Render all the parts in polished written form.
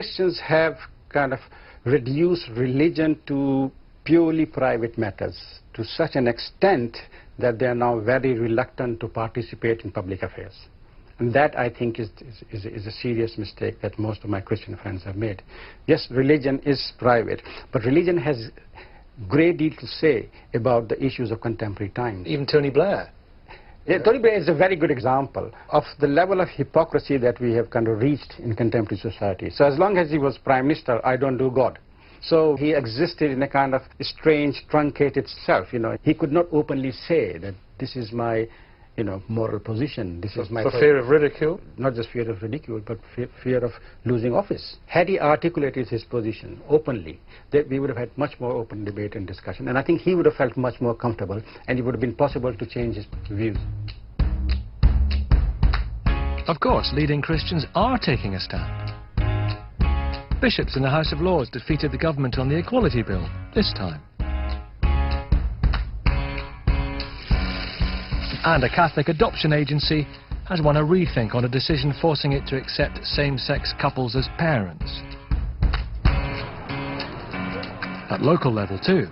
Christians have kind of reduced religion to purely private matters to such an extent that they are now very reluctant to participate in public affairs. And that, I think, is a serious mistake that most of my Christian friends have made. Yes, religion is private, but religion has a great deal to say about the issues of contemporary times. Even Tony Blair. Yeah, Tony Blair is a very good example of the level of hypocrisy that we have kind of reached in contemporary society. So as long as he was Prime Minister, I don't do God. So he existed in a kind of strange, truncated self, you know. He could not openly say that this is my, you know, moral position. This is my... For fear of ridicule? Not just fear of ridicule, but fear of losing office. Had he articulated his position openly, we would have had much more open debate and discussion. And I think he would have felt much more comfortable, and it would have been possible to change his views. Of course, leading Christians are taking a stand. Bishops in the House of Lords defeated the government on the Equality Bill, this time. And a Catholic adoption agency has won a rethink on a decision forcing it to accept same-sex couples as parents. At local level too,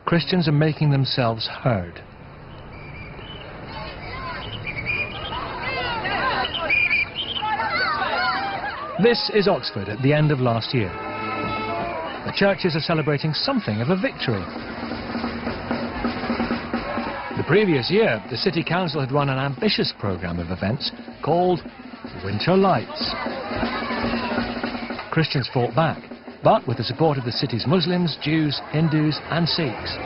Christians are making themselves heard. This is Oxford at the end of last year. The churches are celebrating something of a victory. The previous year, the City Council had run an ambitious programme of events called Winter Lights. Christians fought back, but with the support of the city's Muslims, Jews, Hindus and Sikhs.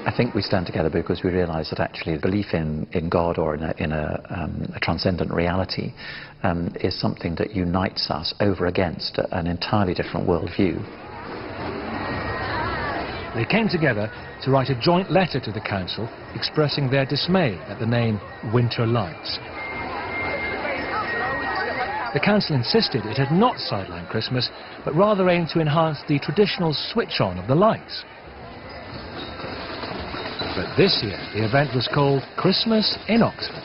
I think we stand together because we realise that actually belief in God or in a transcendent reality is something that unites us over against an entirely different worldview. They came together to write a joint letter to the council expressing their dismay at the name Winter Lights. The council insisted it had not sidelined Christmas, but rather aimed to enhance the traditional switch-on of the lights. But this year, the event was called Christmas in Oxford.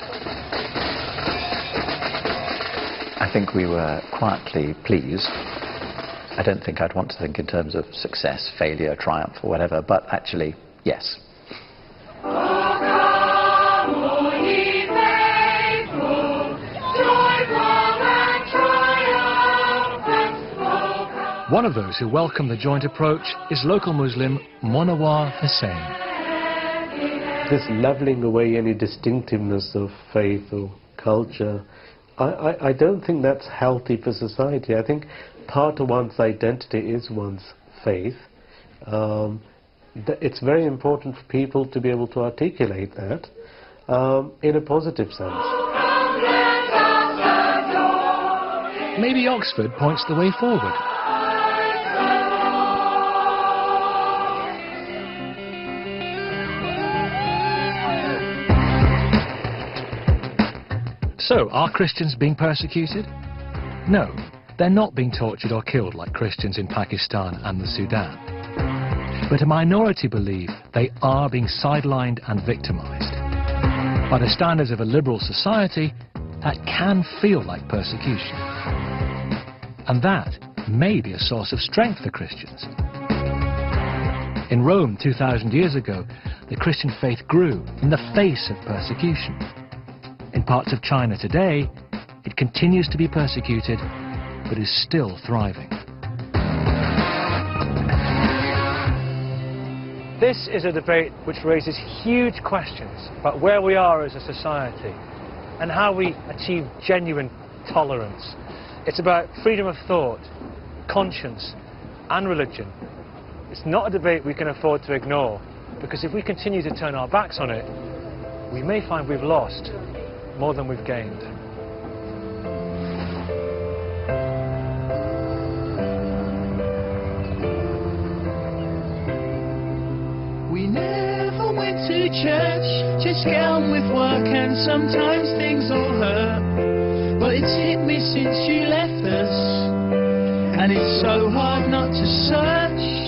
I think we were quietly pleased. I don't think I'd want to think in terms of success, failure, triumph or whatever, but actually, yes. One of those who welcomed the joint approach is local Muslim Monawar Hussain. This levelling away any distinctiveness of faith or culture, I don't think that's healthy for society. I think part of one's identity is one's faith. It's very important for people to be able to articulate that in a positive sense. Maybe Oxford points the way forward. So, are Christians being persecuted? No, they're not being tortured or killed like Christians in Pakistan and the Sudan. But a minority believe they are being sidelined and victimised. By the standards of a liberal society, that can feel like persecution. And that may be a source of strength for Christians. In Rome 2,000 years ago, the Christian faith grew in the face of persecution. In parts of China today, it continues to be persecuted, but is still thriving. This is a debate which raises huge questions about where we are as a society and how we achieve genuine tolerance. It's about freedom of thought, conscience, and religion. It's not a debate we can afford to ignore, because if we continue to turn our backs on it, we may find we've lost more than we've gained. We never went to church, just get on with work, and sometimes things all hurt. But it's hit me since you left us, and it's so hard not to search